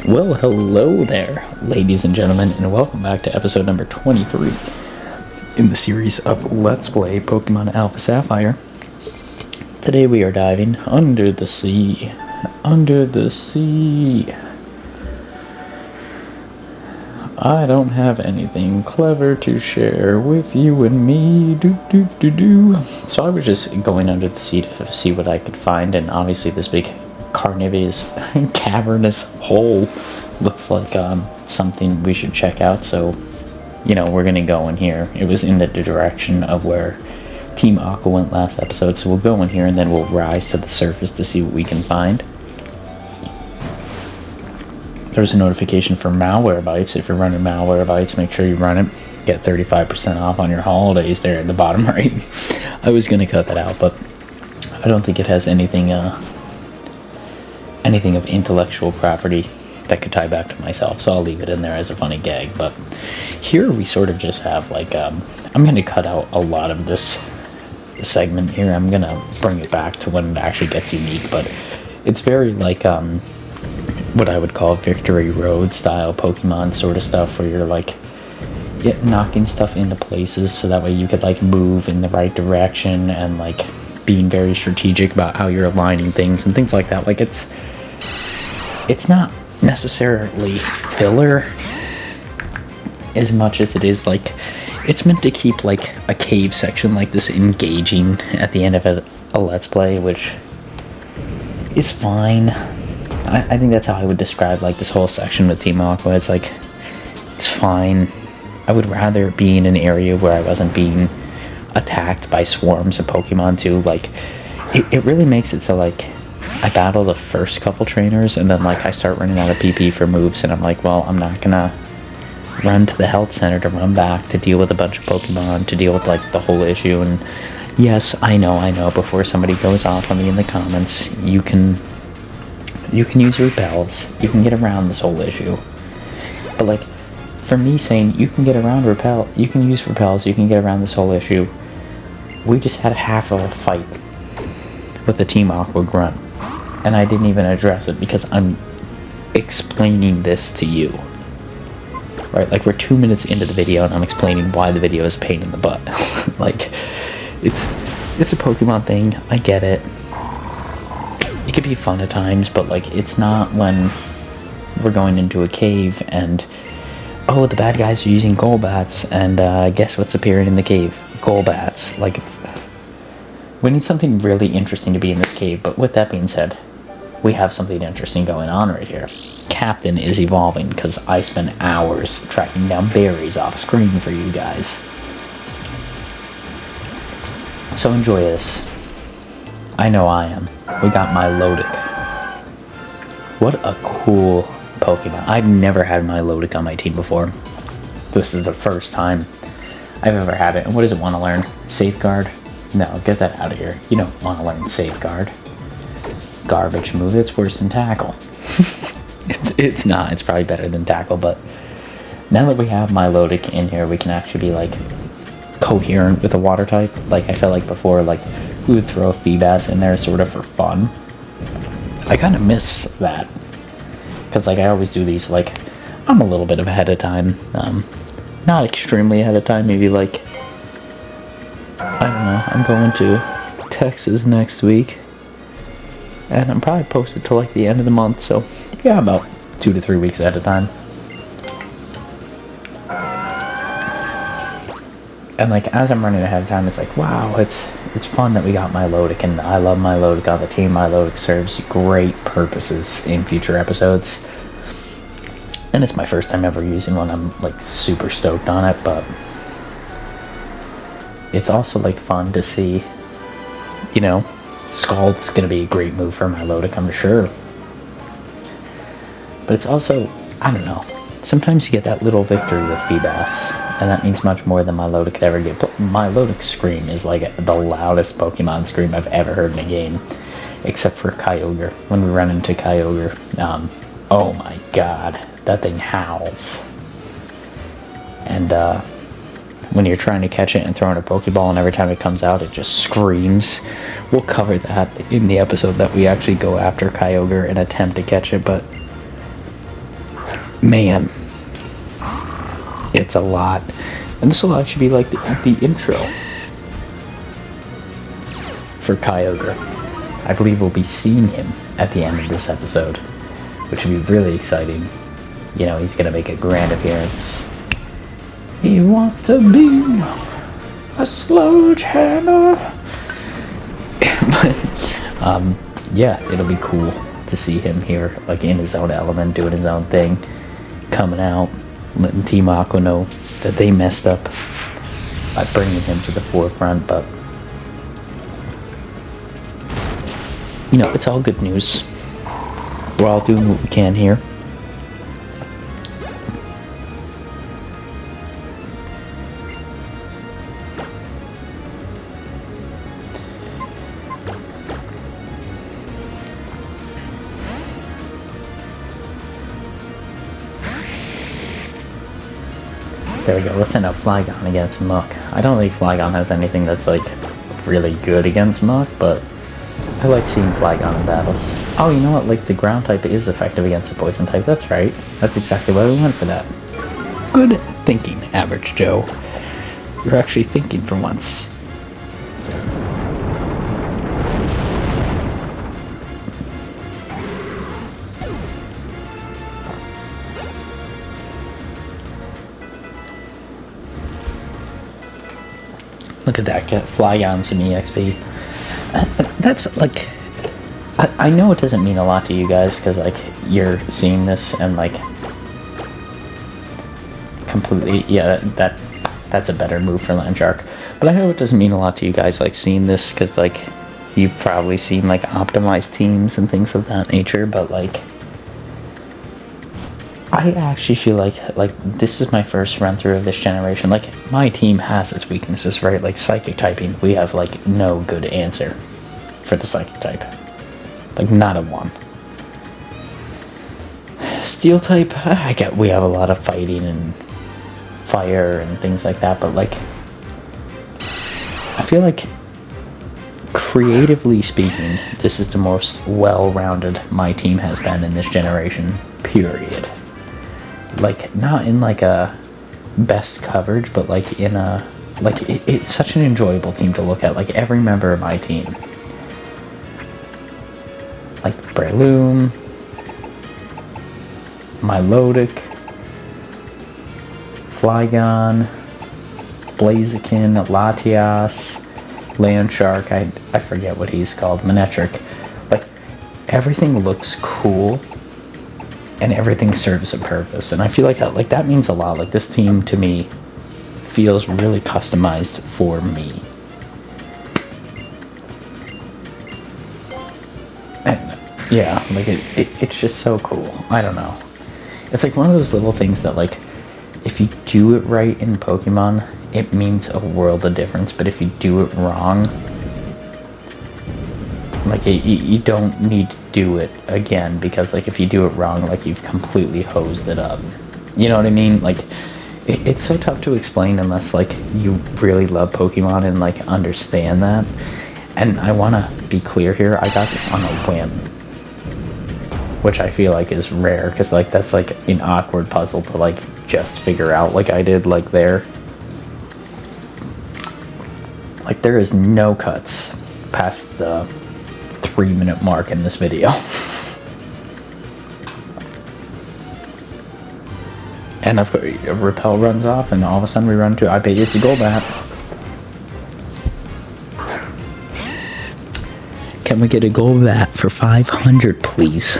Well, hello there, ladies and gentlemen, and welcome back to episode number 23 in the series of Let's Play Pokemon Alpha Sapphire. Today we are diving under the sea. Under the sea. I don't have anything clever to share with you and me. So I was just going under the sea to see what I could find, and obviously this big carnivorous cavernous hole looks like something we should check out. So, you know, we're gonna go in here. It was in the direction of where Team Aqua went last episode, so we'll go in here and then we'll rise to the surface to see what we can find. There's a notification for malware bites. If you're running malware bites, make sure you run it. Get 35% off on your holidays there at the bottom right. I was gonna cut that out, but I don't think it has anything of intellectual property that could tie back to myself, so I'll leave it in there as a funny gag. But here we sort of just have like I'm gonna cut out a lot of this segment here. I'm gonna bring it back to when it actually gets unique, but it's very like what I would call Victory Road style Pokemon sort of stuff, where you're like knocking stuff into places so that way you could like move in the right direction, and like being very strategic about how you're aligning things and things like that. Like it's not necessarily filler as much as it is like it's meant to keep like a cave section like this engaging at the end of a Let's Play, which is fine. I think that's how I would describe like this whole section with Team Aqua. It's like, it's fine. I would rather be in an area where I wasn't being attacked by swarms of Pokemon too. Like it really makes it so like I battle the first couple trainers and then like I start running out of PP for moves, and I'm like, well, I'm not gonna run to the health center to run back to deal with a bunch of Pokemon to deal with like the whole issue. And yes, I know, before somebody goes off on me in the comments, you can use repels, you can get around this whole issue. But like, for me saying you can get around you can use repels, you can get around this whole issue, we just had half of a fight with the Team Aqua grunt, and I didn't even address it because I'm explaining this to you. Right, like we're 2 minutes into the video and I'm explaining why the video is a pain in the butt. Like, it's a Pokemon thing, I get it. It could be fun at times, but like it's not when we're going into a cave and oh, the bad guys are using Golbats, and guess what's appearing in the cave? Golbats. Like, we need something really interesting to be in this cave. But with that being said, we have something interesting going on right here. Captain is evolving because I spent hours tracking down berries off screen for you guys. So enjoy this. I know I am. We got Milotic. What a cool Pokemon. I've never had Milotic on my team before. This is the first time I've ever had it. And what does it want to learn? Safeguard? No, get that out of here. You don't want to learn Safeguard. Garbage move. It's worse than Tackle. It's not. It's probably better than Tackle, but now that we have Milotic in here, we can actually be like coherent with the water type. Like I felt like before, like we would throw a Feebas in there sort of for fun. I kind of miss that. Because like I always do these, like I'm a little bit ahead of time, not extremely ahead of time, maybe like, I don't know, I'm going to Texas next week, and I'm probably posted till like the end of the month, so yeah, about 2 to 3 weeks ahead of time. And like as I'm running ahead of time, it's like, wow, it's fun that we got Milotic, and I love Milotic on the team. Milotic serves great purposes in future episodes, and it's my first time ever using one. I'm like super stoked on it, but it's also like fun to see, you know, Scald's gonna be a great move for Milotic, I'm sure. But it's also, I don't know, sometimes you get that little victory with Feebas, and that means much more than Milotic could ever get. Milotic's scream is like the loudest Pokemon scream I've ever heard in a game, except for Kyogre. When we run into Kyogre, oh my god, that thing howls. And when you're trying to catch it and throwing a Pokeball, and every time it comes out, it just screams. We'll cover that in the episode that we actually go after Kyogre and attempt to catch it, but Man, it's a lot. And this will actually be like the intro for Kyogre. I believe we'll be seeing him at the end of this episode, which will be really exciting. You know, he's gonna make a grand appearance. He wants to be a sledgehammer. But, yeah, it'll be cool to see him here, like in his own element, doing his own thing, coming out, letting Team Aqua know that they messed up by bringing him to the forefront. But, you know, it's all good news. We're all doing what we can here. There we go, let's send out Flygon against Muck. I don't think Flygon has anything that's, like, really good against Muck, but I like seeing Flygon in battles. Oh, you know what, like, the ground type is effective against the poison type, that's right. That's exactly why we went for that. Good thinking, Average Joe. You're actually thinking for once. Look at that, get Flygon some EXP. That's like, I know it doesn't mean a lot to you guys, because like, you're seeing this and like, completely, yeah, that's a better move for Landshark. But I know it doesn't mean a lot to you guys, like, seeing this, because like, you've probably seen like, optimized teams and things of that nature, but like, I actually feel like this is my first run through of this generation. Like, my team has its weaknesses, right? Like psychic typing, we have like no good answer for the psychic type. Like, not a one. Steel type, I get we have a lot of fighting and fire and things like that, but like, I feel like creatively speaking, this is the most well-rounded my team has been in this generation, period. Like, not in like a best coverage, but like in a, like, it's such an enjoyable team to look at. Like, every member of my team, like Breloom, Milotic, Flygon, Blaziken, Latias, Landshark, I forget what he's called, Manectric. Like, everything looks cool and everything serves a purpose, and I feel like that means a lot. Like, this team to me feels really customized for me. And yeah, like it's just so cool. I don't know. It's like one of those little things that, like, if you do it right in Pokemon, it means a world of difference, but if you do it wrong, like, you don't need to do it again, because like, if you do it wrong, like, you've completely hosed it up. You know what I mean? Like, it's so tough to explain unless like you really love Pokemon and like understand that. And I want to be clear here, I got this on a whim, which I feel like is rare, because like, that's like an awkward puzzle to like just figure out, like I did like there. Like, there is no cuts past the 3-minute mark in this video. And of course, Repel runs off, and all of a sudden we run to, I bet you it's a Golbat. Can we get a Golbat for 500, please?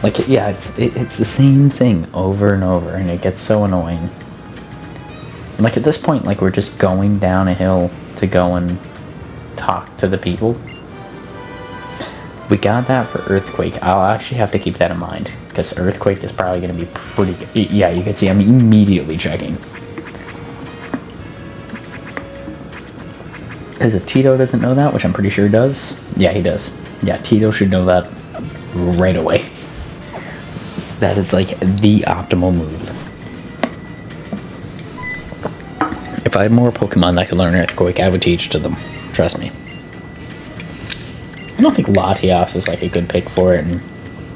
Like, yeah, it's the same thing over and over, and it gets so annoying. And like, at this point, like, we're just going down a hill to go and talk to the people. We got that for Earthquake. I'll actually have to keep that in mind, because Earthquake is probably going to be pretty good. Yeah, you can see I'm immediately checking. Because if Tito doesn't know that, which I'm pretty sure he does. Yeah, he does. Yeah, Tito should know that right away. That is like the optimal move. If I had more Pokemon that could learn Earthquake, I would teach to them. Trust me. I don't think Latias is like a good pick for it, and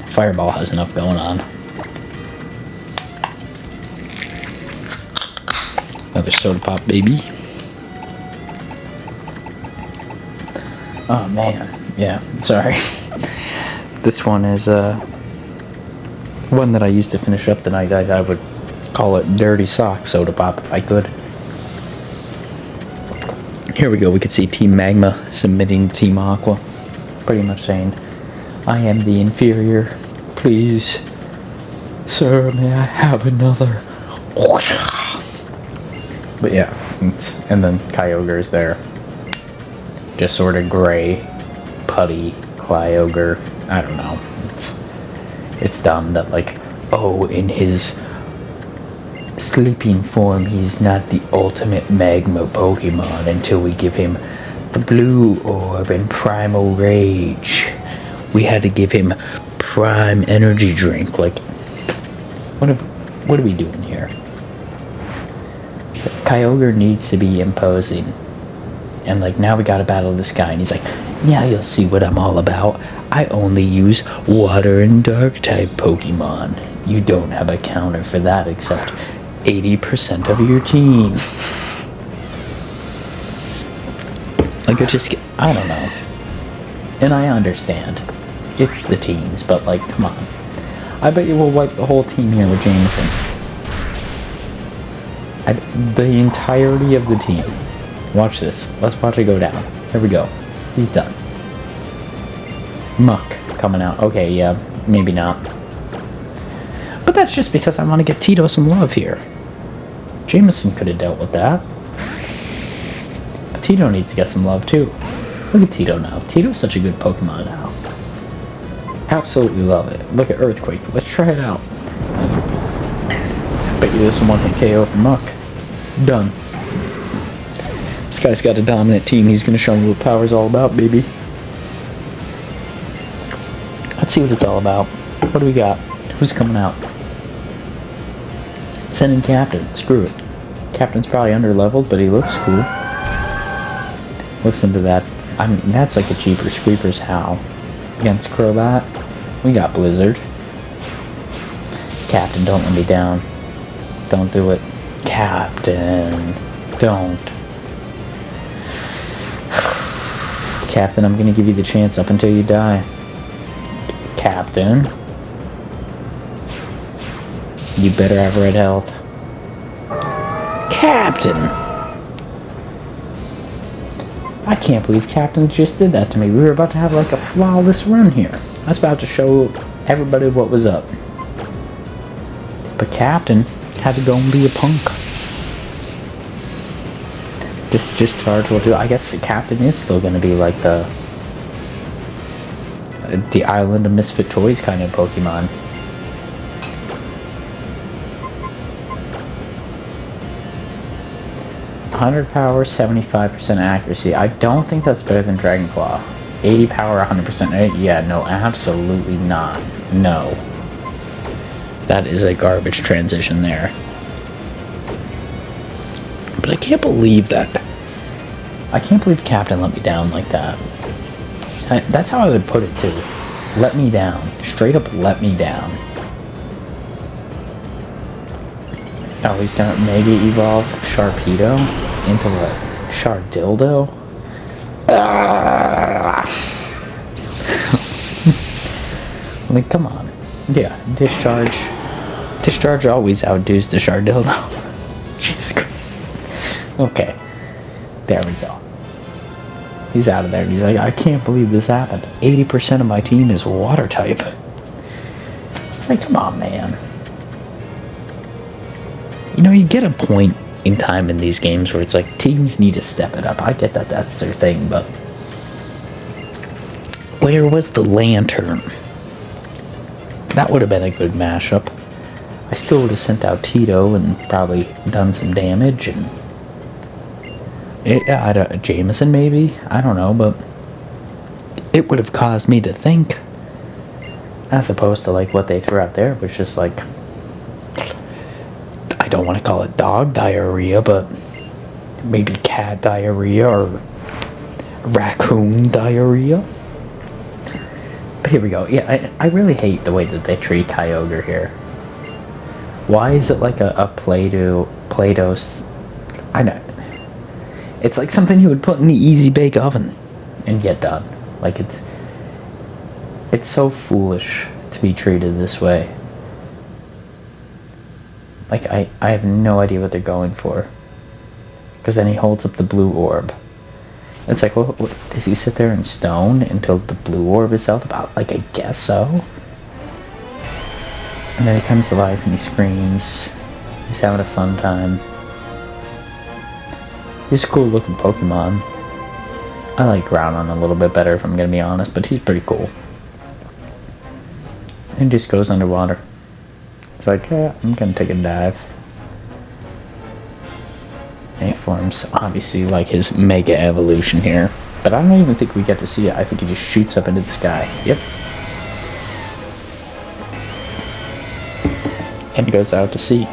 Fireball has enough going on. Another soda pop, baby. Oh man, yeah, sorry. This one is one that I used to finish up the night. I would call it Dirty Sock soda pop if I could. Here we go, we could see Team Magma submitting to Team Aqua. Pretty much saying, I am the inferior. Please, sir, may I have another? But yeah, and then Kyogre's there. Just sort of gray, putty, Kyogre. I don't know. It's dumb that, like, oh, in his sleeping form, he's not the ultimate magma Pokemon until we give him the blue orb and primal rage. We had to give him prime energy drink. Like, what are we doing here? Kyogre needs to be imposing. And, like, now we gotta battle this guy. And he's like, yeah, you'll see what I'm all about. I only use water and dark type Pokemon. You don't have a counter for that except 80% of your team. Like, I don't know. And I understand. It's the teams, but, like, come on. I bet you we'll wipe the whole team here with Jameson. The entirety of the team. Watch this. Let's watch it go down. Here we go. He's done. Muck coming out. Okay, yeah, maybe not. But that's just because I want to get Tito some love here. Jameson could have dealt with that. But Tito needs to get some love too. Look at Tito now. Tito's such a good Pokemon now. Absolutely love it. Look at Earthquake. Let's try it out. Bet you this one hit KO for Muck. Done. This guy's got a dominant team. He's gonna show me what power's all about, baby. Let's see what it's all about. What do we got? Who's coming out? Sending Captain. Screw it. Captain's probably under-leveled, but he looks cool. Listen to that. I mean, that's like a cheaper Creeper's Howl. Against Crobat, we got Blizzard. Captain, don't let me down. Don't do it. Captain, don't. Captain, I'm gonna give you the chance up until you die. Captain. You better have red health. Captain! I can't believe Captain just did that to me. We were about to have like a flawless run here. I was about to show everybody what was up. But Captain had to go and be a punk. Just charge will do. I guess the Captain is still going to be like the Island of Misfit Toys kind of Pokemon. $100 power, 75% accuracy. I don't think that's better than Dragon Claw. 80 power, 100%. Yeah, no, absolutely not. No. That is a garbage transition there. But I can't believe that. I can't believe Captain let me down like that. That's how I would put it too. Let me down. Straight up let me down. Oh, he's gonna Mega Evolve Sharpedo into what? Shardildo? Like, come on. Yeah, Discharge. Discharge always outdoes the Shardildo. Jesus Christ. Okay. There we go. He's out of there. He's like, I can't believe this happened. 80% of my team is water type. It's like, come on, man. You know, you get a point in time in these games where it's like, teams need to step it up. I get that that's their thing, but where was the Lantern? That would have been a good mashup. I still would have sent out Tito and probably done some damage, and Jameson maybe? I don't know, but it would have caused me to think. As opposed to like what they threw out there, which is like, I don't want to call it dog diarrhea, but maybe cat diarrhea or raccoon diarrhea. But here we go. Yeah, I really hate the way that they treat Kyogre here. Why is it like a Play-Doh I know. It's like something you would put in the easy bake oven and get done. Like it's so foolish to be treated this way. Like I have no idea what they're going for. Because then he holds up the blue orb. It's like, what, does he sit there and stone until the blue orb is out? About, like, I guess so. And then he comes to life and he screams. He's having a fun time. He's a cool looking Pokemon. I like Groudon a little bit better if I'm gonna be honest, but he's pretty cool. And he just goes underwater. It's like, yeah, I'm gonna take a dive. And he forms, obviously, like his Mega Evolution here. But I don't even think we get to see it. I think he just shoots up into the sky. Yep. And goes out to sea.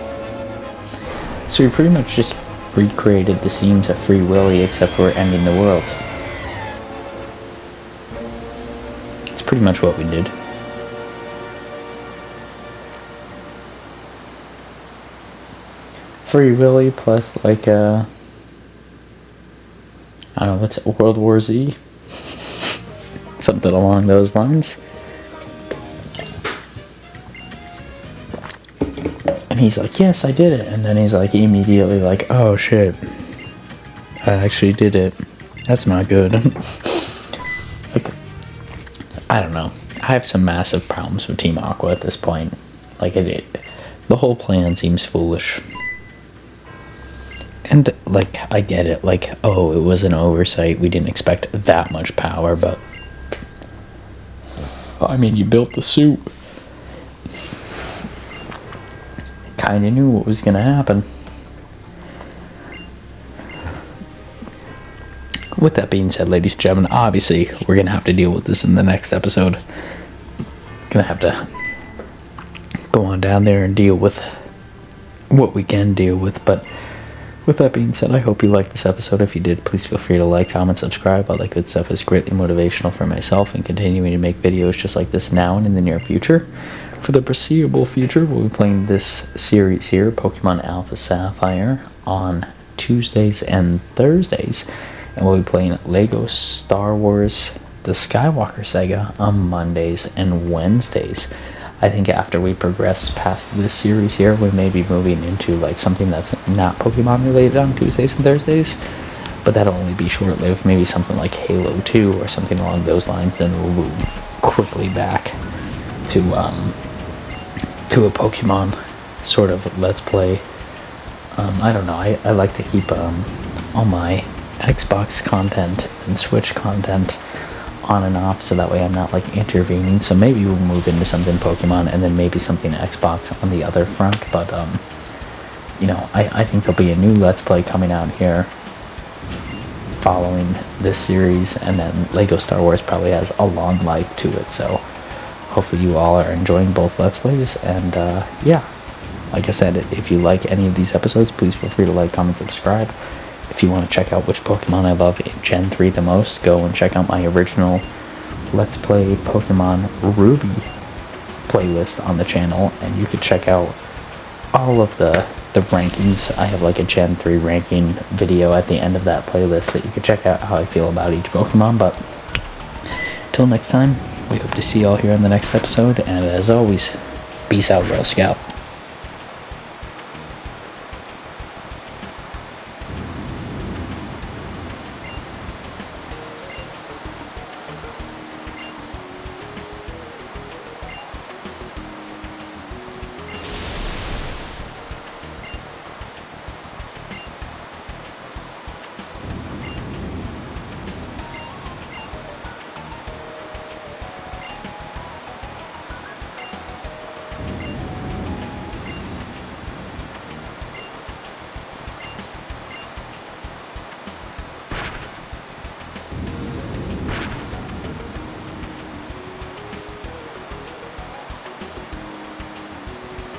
So we pretty much just recreated the scenes of Free Willy, except we're ending the world. It's pretty much what we did. Free Willy plus like I don't know, what's it, World War Z? Something along those lines. And he's like, yes, I did it. And then he's like immediately like, oh shit, I actually did it. That's not good. Like, I don't know. I have some massive problems with Team Aqua at this point. Like the whole plan seems foolish. And, like, I get it, like, oh, it was an oversight, we didn't expect that much power, but, I mean, you built the suit. Kinda knew what was gonna happen. With that being said, ladies and gentlemen, obviously, we're gonna have to deal with this in the next episode. Gonna have to go on down there and deal with what we can deal with, but with that being said, I hope you liked this episode. If you did, please feel free to like, comment, subscribe. All that good stuff is greatly motivational for myself and continuing to make videos just like this now and in the near future. For the foreseeable future, we'll be playing this series here, Pokemon Alpha Sapphire, on Tuesdays and Thursdays. And we'll be playing Lego Star Wars The Skywalker Saga on Mondays and Wednesdays. I think after we progress past this series here, we may be moving into like something that's not Pokemon related on Tuesdays and Thursdays, but that'll only be short-lived. Maybe something like Halo 2 or something along those lines. Then we'll move quickly back to a Pokemon sort of Let's Play. I don't know. I like to keep all my Xbox content and Switch content on and off, so that way I'm not like intervening. So maybe we'll move into something Pokemon and then maybe something Xbox on the other front, but you know, I think there'll be a new Let's Play coming out here following this series, and then Lego Star Wars probably has a long life to it, so hopefully you all are enjoying both Let's Plays. And yeah, like I said, if you like any of these episodes, please feel free to like, comment, subscribe. If you want to check out which Pokemon I love in Gen 3 the most, go and check out my original Let's Play Pokemon Ruby playlist on the channel, and you could check out all of the rankings. I have like a Gen 3 ranking video at the end of that playlist that you could check out how I feel about each Pokemon. But till next time, we hope to see you all here in the next episode, and as always, peace out, Girl Scout.